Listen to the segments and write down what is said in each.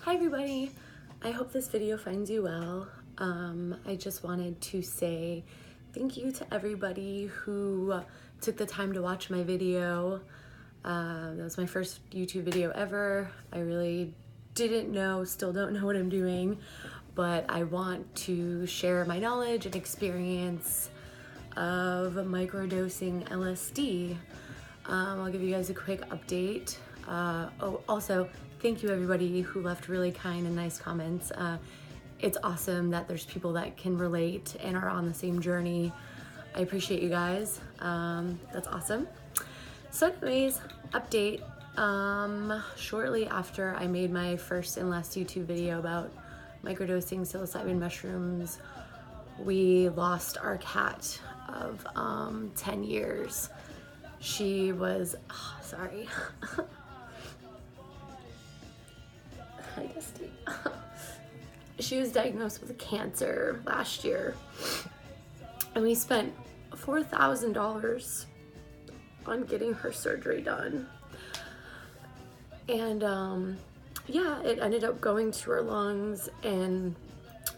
Hi everybody, I hope this video finds you well. I just wanted to say thank you to everybody who took the time to watch my video. That was my first YouTube video ever. I really still don't know what I'm doing, but I want to share my knowledge and experience of microdosing LSD. I'll give you guys a quick update. Also, thank you everybody who left really kind and nice comments. It's awesome that there's people that can relate and are on the same journey. I appreciate you guys. That's awesome. So anyways, update. Shortly after I made my first and last YouTube video about microdosing psilocybin mushrooms, we lost our cat of 10 years. She was, sorry. Hi, Dusty. She was diagnosed with cancer last year, and we spent $4,000 on getting her surgery done. And yeah, it ended up going to her lungs, and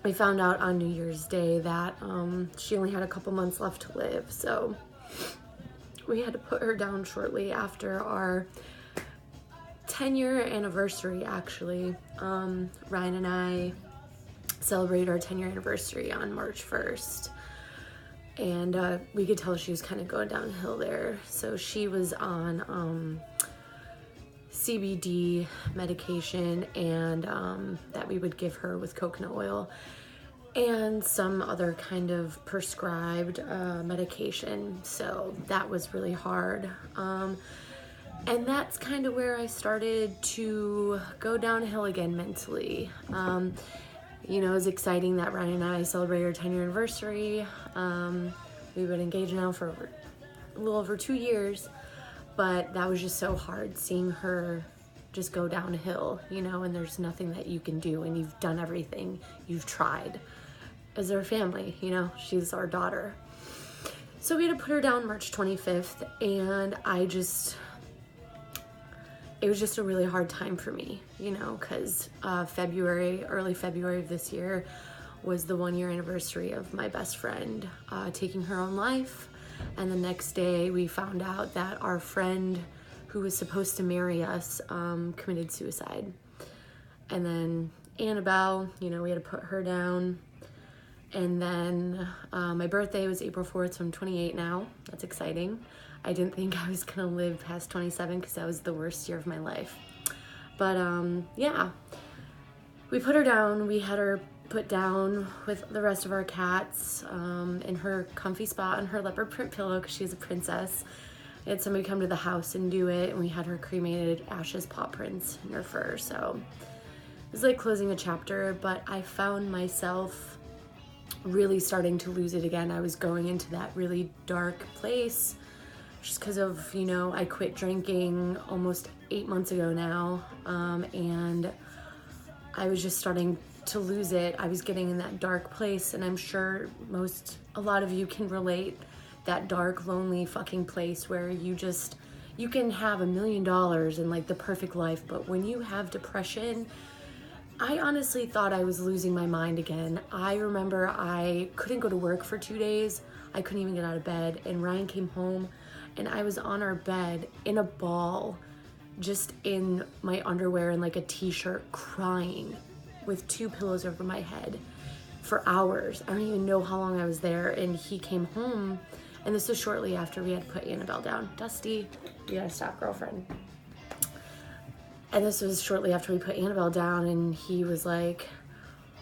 we found out on New Year's Day that she only had a couple months left to live. So we had to put her down shortly after our 10-year anniversary, actually. Ryan and I celebrated our 10-year anniversary on March 1st. And we could tell she was kind of going downhill there. So she was on CBD medication, and that we would give her with coconut oil and some other kind of prescribed medication. So that was really hard. And that's kind of where I started to go downhill again mentally. You know, it was exciting that Ryan and I celebrated our 10-year anniversary. We've been engaged now for a little over 2 years, but that was just so hard seeing her just go downhill, you know, and there's nothing that you can do, and you've done everything, you've tried. As our family, you know, she's our daughter. So we had to put her down March 25th, and it was just a really hard time for me, you know, because early February of this year was the 1-year anniversary of my best friend taking her own life. And the next day we found out that our friend who was supposed to marry us committed suicide. And then Annabelle, you know, we had to put her down. And then my birthday was April 4th, so I'm 28 now. That's exciting. I didn't think I was gonna live past 27 because that was the worst year of my life. But yeah, we put her down. We had her put down with the rest of our cats in her comfy spot on her leopard print pillow because she's a princess. We had somebody come to the house and do it, and we had her cremated, ashes, paw prints in her fur. So it was like closing a chapter, but I found myself really starting to lose it again. I was going into that really dark place just because of, you know, I quit drinking almost 8 months ago now, and I was just starting to lose it. I was getting in that dark place, and I'm sure a lot of you can relate, that dark, lonely fucking place where you can have $1 million and like the perfect life, but when you have depression, I honestly thought I was losing my mind again. I remember I couldn't go to work for 2 days. I couldn't even get out of bed, and Ryan came home, and I was on our bed in a ball, just in my underwear and like a t-shirt, crying with 2 pillows over my head for hours. I don't even know how long I was there. And he came home, and this was shortly after we had to put Annabelle down. Dusty, you gotta stop, girlfriend. And this was shortly after we put Annabelle down, and he was like,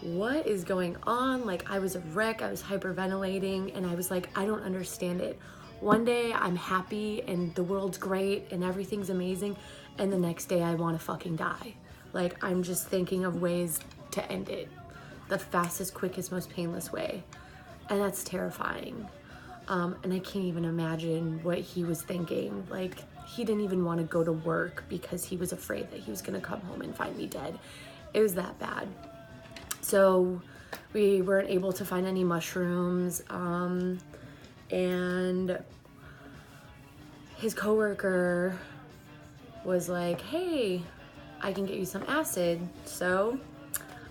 what is going on? Like, I was a wreck, I was hyperventilating, and I was like, I don't understand it. One day I'm happy and the world's great and everything's amazing, and the next day I want to fucking die. Like, I'm just thinking of ways to end it the fastest, quickest, most painless way, and that's terrifying. And I can't even imagine what he was thinking. Like, he didn't even want to go to work because he was afraid that he was gonna come home and find me dead. It was that bad. So we weren't able to find any mushrooms, and his coworker was like, hey, I can get you some acid. So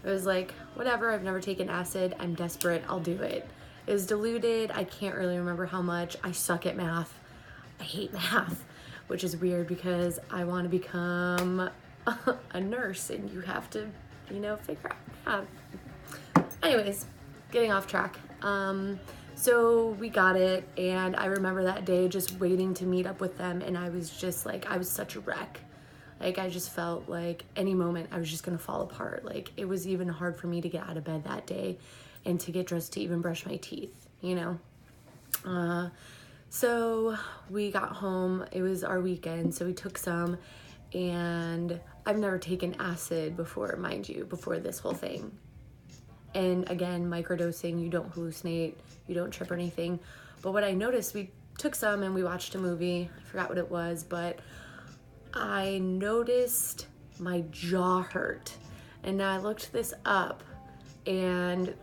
I was like, whatever, I've never taken acid. I'm desperate, I'll do it. It was diluted. I can't really remember how much. I suck at math. I hate math, which is weird because I want to become a nurse and you have to, you know, figure out math. Anyways, getting off track. So we got it, and I remember that day just waiting to meet up with them, and I was just like, I was such a wreck. Like, I just felt like any moment I was just gonna fall apart. Like, it was even hard for me to get out of bed that day and to get dressed to even brush my teeth, you know? So we got home, it was our weekend, so we took some, and I've never taken acid before, mind you, before this whole thing. And again, microdosing, you don't hallucinate, you don't trip or anything. But what I noticed, we took some and we watched a movie, I forgot what it was, but I noticed my jaw hurt. And I looked this up, and,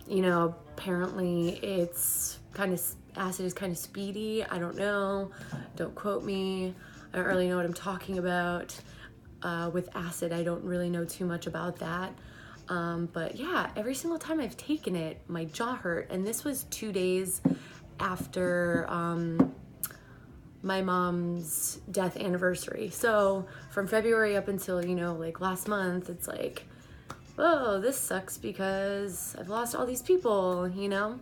you know, apparently it's kind of, acid is kind of speedy. I don't know, don't quote me. I don't really know what I'm talking about. With acid, I don't really know too much about that. But yeah, every single time I've taken it, my jaw hurt. And this was 2 days after my mom's death anniversary. So from February up until, you know, like last month, it's like, oh, this sucks because I've lost all these people, you know?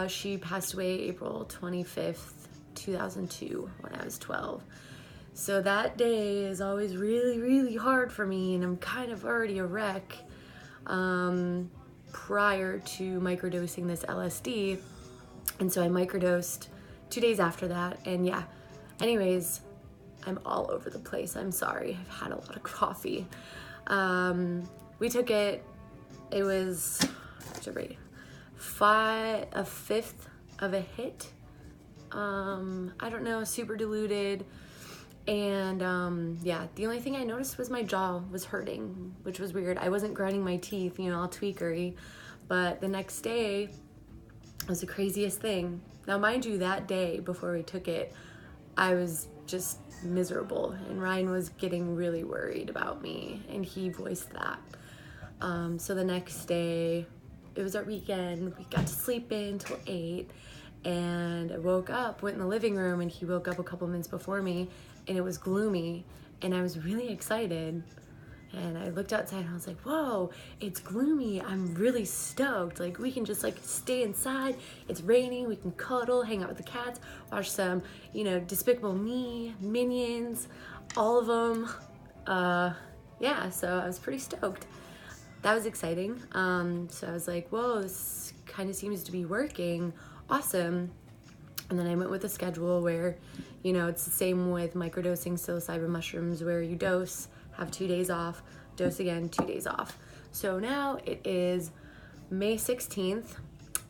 She passed away April 25th, 2002, when I was 12. So that day is always really, really hard for me, and I'm kind of already a wreck prior to microdosing this LSD. And so I microdosed 2 days after that, and yeah. Anyways, I'm all over the place. I'm sorry. I've had a lot of coffee. We took it. It was, to rate, a fifth of a hit. I don't know, super diluted. And yeah, the only thing I noticed was my jaw was hurting, which was weird. I wasn't grinding my teeth, you know, all tweakery. But the next day was the craziest thing. Now, mind you, that day before we took it, I was just miserable, and Ryan was getting really worried about me, and he voiced that. So the next day, it was our weekend. We got to sleep in till 8, and I woke up, went in the living room, and he woke up a couple minutes before me, and it was gloomy, and I was really excited. And I looked outside and I was like, whoa, it's gloomy. I'm really stoked. Like, we can just like stay inside. It's raining. We can cuddle, hang out with the cats, watch some, you know, Despicable Me, Minions, all of them. Yeah, so I was pretty stoked. That was exciting. So I was like, whoa, this kind of seems to be working. Awesome. And then I went with a schedule where, you know, it's the same with microdosing psilocybin mushrooms, where you dose, have 2 days off, dose again, 2 days off. So now it is May 16th,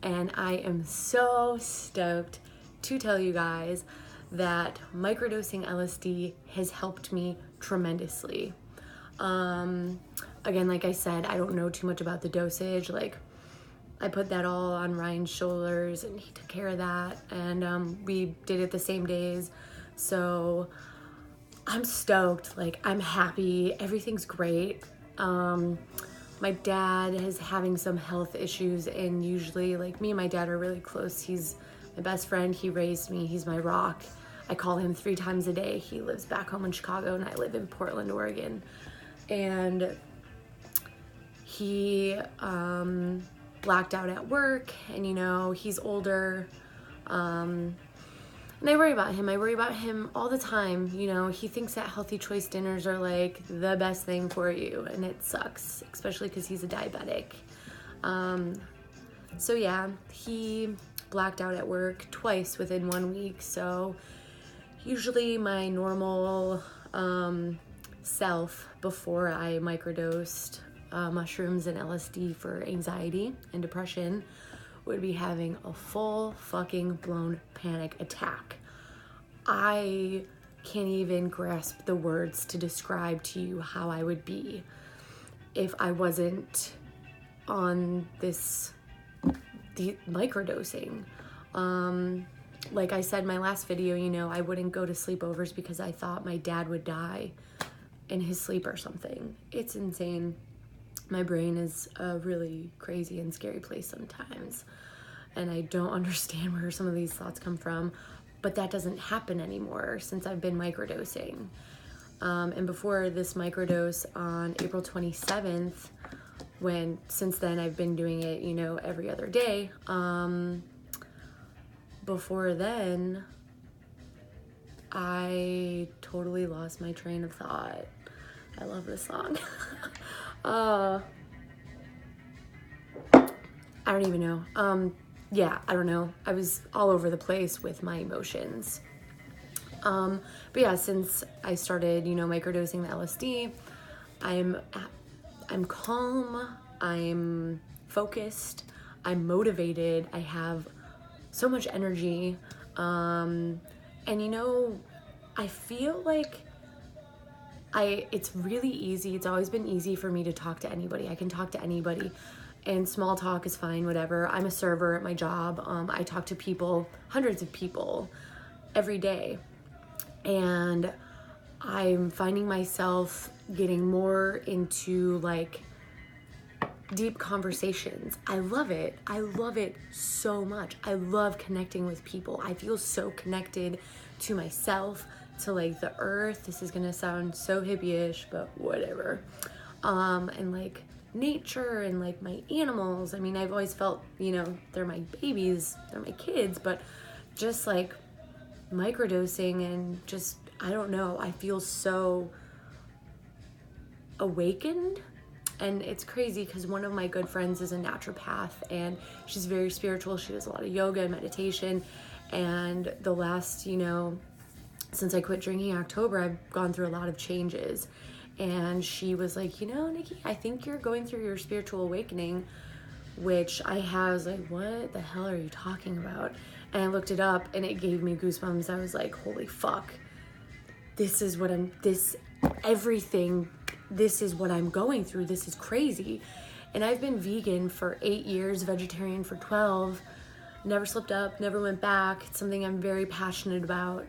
and I am so stoked to tell you guys that microdosing LSD has helped me tremendously. Again, like I said, I don't know too much about the dosage. Like, I put that all on Ryan's shoulders, and he took care of that, and we did it the same days. So I'm stoked. Like, I'm happy. Everything's great. My dad is having some health issues, and usually, like, me and my dad are really close. He's my best friend. He raised me. He's my rock. I call him 3 times a day. He lives back home in Chicago, and I live in Portland, Oregon. And he blacked out at work, and, you know, he's older. And I worry about him. I worry about him all the time. You know, he thinks that healthy choice dinners are like the best thing for you, and it sucks, especially because he's a diabetic. So yeah, he blacked out at work twice within 1 week. So usually my normal self before I microdosed mushrooms and LSD for anxiety and depression would be having a full fucking blown panic attack. I can't even grasp the words to describe to you how I would be if I wasn't on the microdosing. Like I said in my last video, you know, I wouldn't go to sleepovers because I thought my dad would die. in his sleep or something. It's insane. My brain is a really crazy and scary place sometimes, and I don't understand where some of these thoughts come from, but that doesn't happen anymore since I've been microdosing. And before this microdose on April 27th, since then I've been doing it, you know, every other day. Before then, I totally lost my train of thought. I love this song. I don't even know. Yeah, I don't know. I was all over the place with my emotions. But yeah, since I started, you know, microdosing the LSD, I'm calm, I'm focused, I'm motivated, I have so much energy. And you know, I feel like it's really easy. It's always been easy for me to talk to anybody. I can talk to anybody, and small talk is fine, whatever. I'm a server at my job. I talk to people, hundreds of people every day. And I'm finding myself getting more into like deep conversations. I love it. I love it so much. I love connecting with people. I feel so connected to myself, to like the earth. This is gonna sound so hippie-ish, but whatever. And like nature and like my animals. I mean, I've always felt, you know, they're my babies, they're my kids, but just like microdosing and just, I don't know, I feel so awakened. And it's crazy because one of my good friends is a naturopath and she's very spiritual. She does a lot of yoga and meditation. And the last, you know, since I quit drinking in October, I've gone through a lot of changes. And she was like, you know, Nikki, I think you're going through your spiritual awakening, which I was like, what the hell are you talking about? And I looked it up and it gave me goosebumps. I was like, holy fuck. This is what this is what I'm going through. This is crazy. And I've been vegan for 8 years, vegetarian for 12, never slipped up, never went back. It's something I'm very passionate about.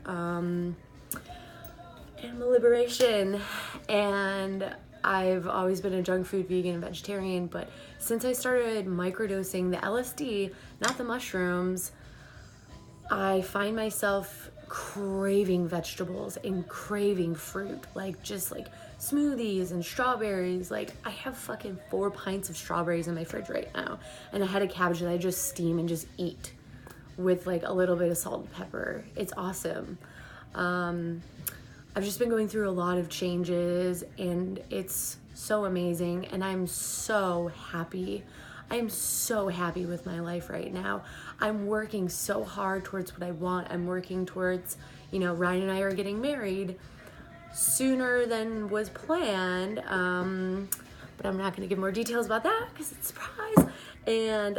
Animal liberation. And I've always been a junk food vegan and vegetarian, but since I started microdosing the LSD, not the mushrooms, I find myself craving vegetables and craving fruit, like just like smoothies and strawberries. Like I have fucking 4 pints of strawberries in my fridge right now, and I had a cabbage that I just steam and just eat with like a little bit of salt and pepper. It's awesome. I've just been going through a lot of changes and it's so amazing, and I'm so happy. I'm so happy with my life right now. I'm working so hard towards what I want. I'm working towards, you know, Ryan and I are getting married sooner than was planned. But I'm not going to give more details about that because it's a surprise. And,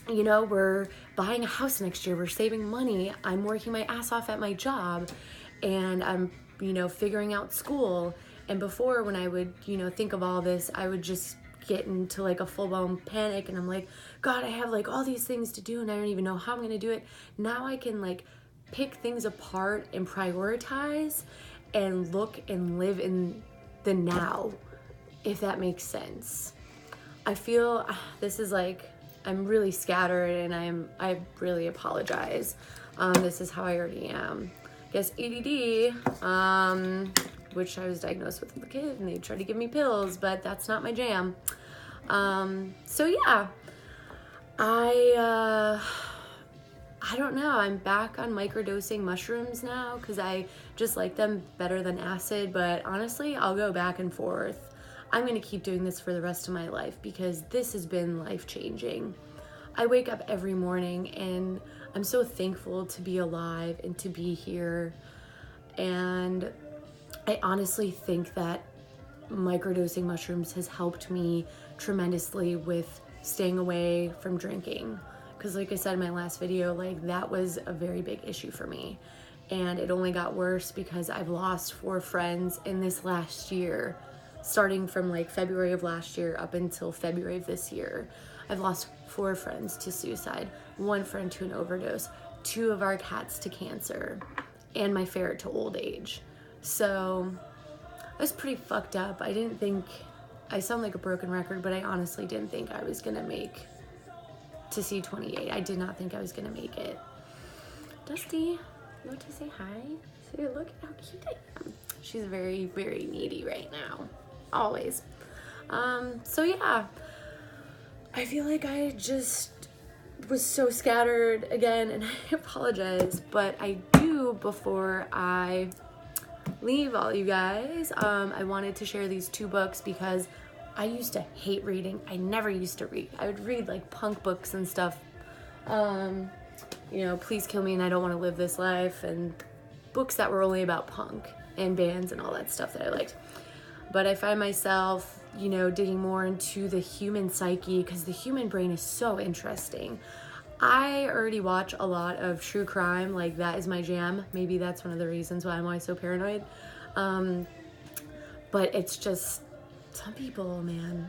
you know, we're buying a house next year. We're saving money. I'm working my ass off at my job, and I'm, you know, figuring out school. And before, when I would, you know, think of all this, I would just get into like a full-blown panic, and I'm like, God, I have like all these things to do and I don't even know how I'm gonna do it. Now I can like pick things apart and prioritize and look and live in the now, if that makes sense. I feel this is like, I'm really scattered, and I really apologize. This is how I already am. I guess ADD, which I was diagnosed with as a kid, and they tried to give me pills, but that's not my jam. So yeah, I don't know. I'm back on microdosing mushrooms now because I just like them better than acid, but honestly, I'll go back and forth. I'm going to keep doing this for the rest of my life because this has been life-changing. I wake up every morning and I'm so thankful to be alive and to be here. And I honestly think that microdosing mushrooms has helped me tremendously with staying away from drinking. Because like I said in my last video, like that was a very big issue for me. And it only got worse because I've lost 4 friends in this last year, starting from like February of last year up until February of this year. I've lost 4 friends to suicide, 1 friend to an overdose, 2 of our cats to cancer, and my ferret to old age. So I was pretty fucked up. I didn't think, I sound like a broken record, but I honestly didn't think I was gonna make to see 28. I did not think I was gonna make it. Dusty, you want to say hi? See, look at how cute I am. She's very, very needy right now. Always. So yeah, I feel like I just was so scattered again, and I apologize, but I do, before I leave all you guys, I wanted to share these 2 books because I used to hate reading. I never used to read. I would read like punk books and stuff. You know, Please Kill Me and I Don't Want to Live This Life, and books that were only about punk and bands and all that stuff that I liked. But I find myself, you know, digging more into the human psyche because the human brain is so interesting. I already watch a lot of true crime, like that is my jam. Maybe that's one of the reasons why I'm always so paranoid. But it's just, some people, man,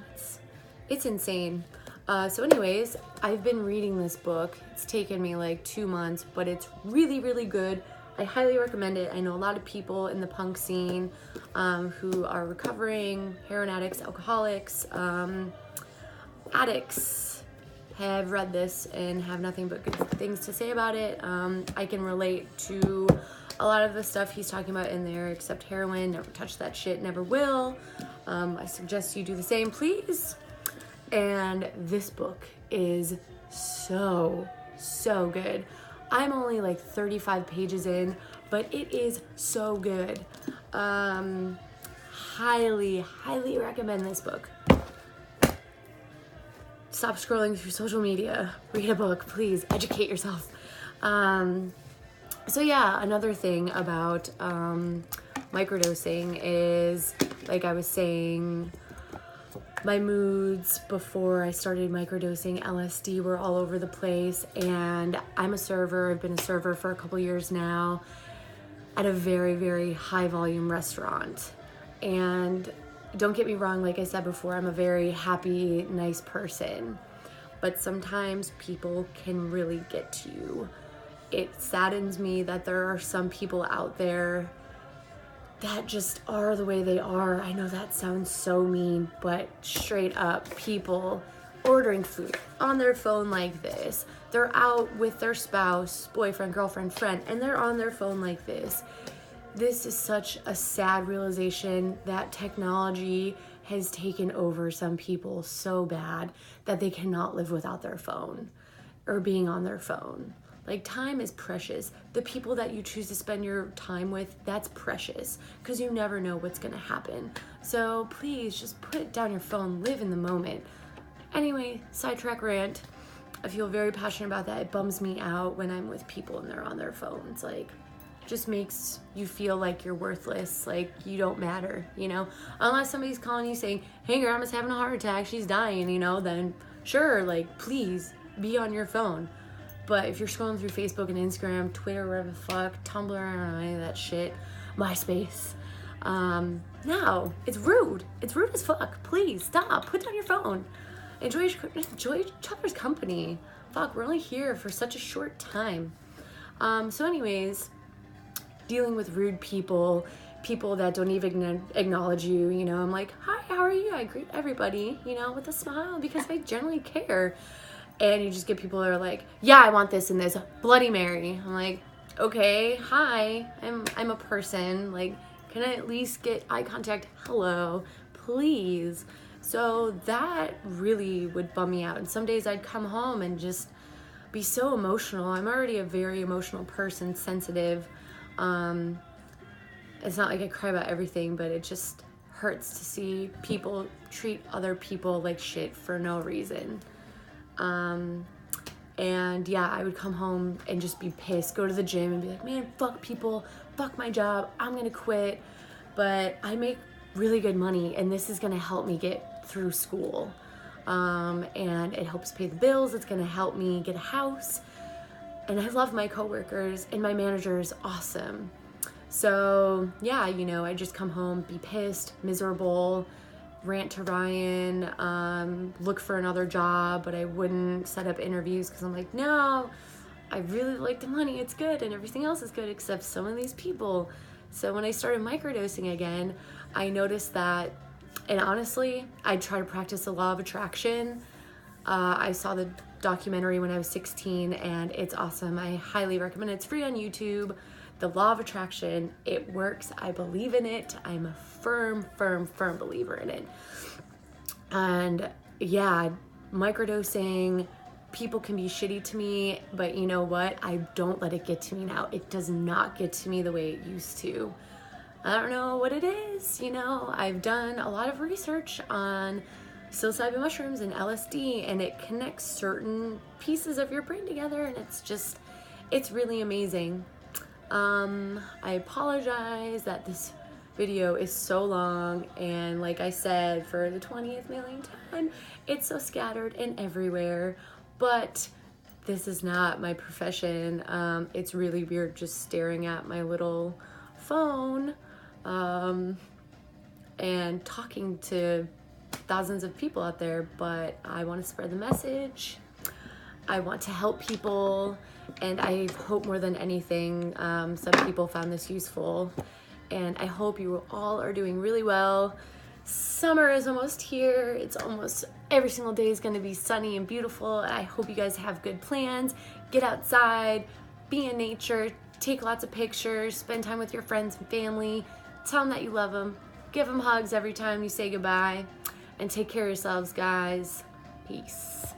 it's insane. So anyways, I've been reading this book. It's taken me like 2 months, but it's really, really good. I highly recommend it. I know a lot of people in the punk scene who are recovering heroin addicts, alcoholics, addicts have read this and have nothing but good things to say about it. I can relate to a lot of the stuff he's talking about in there, except heroin. Never touch that shit, never will. I suggest you do the same, please. And this book is so, so good. I'm only like 35 pages in, but it is so good. Highly, highly recommend this book. Stop scrolling through social media. Read a book, please. Educate yourself. So yeah, another thing about microdosing is, like I was saying, my moods before I started microdosing LSD were all over the place, and I'm a server. I've been a server for a couple years now at a very, very high volume restaurant. And don't get me wrong, like I said before, I'm a very happy, nice person, but sometimes people can really get to you. It saddens me that there are some people out there that just are the way they are. I know that sounds so mean, but straight up, people ordering food on their phone like this. They're out with their spouse, boyfriend, girlfriend, friend, and they're on their phone like this. This is such a sad realization that technology has taken over some people so bad that they cannot live without their phone or being on their phone. Like, time is precious. The people that you choose to spend your time with, that's precious, because you never know what's gonna happen. So please just put down your phone, live in the moment. Anyway, sidetrack rant. I feel very passionate about that. It bums me out when I'm with people and they're on their phones. Like, just makes you feel like you're worthless, like you don't matter, you know? Unless somebody's calling you saying, hey, grandma's having a heart attack, she's dying, you know, then sure, like, please be on your phone. But if you're scrolling through Facebook and Instagram, Twitter, whatever the fuck, Tumblr, I don't know, any of that shit, MySpace, no, it's rude. It's rude as fuck. Please stop. Put down your phone. Enjoy each other's company. Fuck, we're only here for such a short time. So anyways, dealing with rude people that don't even acknowledge you, you know, I'm like, hi, how are you? I greet everybody, you know, with a smile because I generally care. And you just get people that are like, yeah, I want this and this, Bloody Mary. I'm like, okay, hi, I'm a person. Like, can I at least get eye contact? Hello, please. So that really would bum me out. And some days I'd come home and just be so emotional. I'm already a very emotional person, sensitive. It's not like I cry about everything, but it just hurts to see people treat other people like shit for no reason. And yeah, I would come home and just be pissed, go to the gym and be like, man, fuck people, fuck my job, I'm gonna quit. But I make really good money and this is gonna help me get through school. And it helps pay the bills, it's gonna help me get a house. And I love my coworkers and my manager is awesome. So yeah, you know, I just come home, be pissed, miserable, rant to Ryan, look for another job, but I wouldn't set up interviews because I'm like, no, I really like the money, it's good, and everything else is good except some of these people. So when I started microdosing again, I noticed that, and honestly, I try to practice the law of attraction. I saw the documentary when I was 16 and it's awesome. I highly recommend it. It's free on YouTube. The law of attraction, it works. I believe in it. I'm a firm believer in it. And yeah, microdosing, people can be shitty to me, but you know what? I don't let it get to me now. It does not get to me the way it used to. I don't know what it is, you know. I've done a lot of research on psilocybin mushrooms and LSD, and it connects certain pieces of your brain together, and it's really amazing. I apologize that this video is so long, and like I said, for the 20th millionth time, it's so scattered and everywhere, but this is not my profession. It's really weird just staring at my little phone and talking to thousands of people out there, but I want to spread the message. I want to help people, and I hope more than anything some people found this useful, and I hope you all are doing really well. Summer is almost here. It's almost every single day is going to be sunny and beautiful. I hope you guys have good plans. Get outside, be in nature, take lots of pictures, spend time with your friends and family. Tell them that you love them. Give them hugs every time you say goodbye. And take care of yourselves, guys. Peace.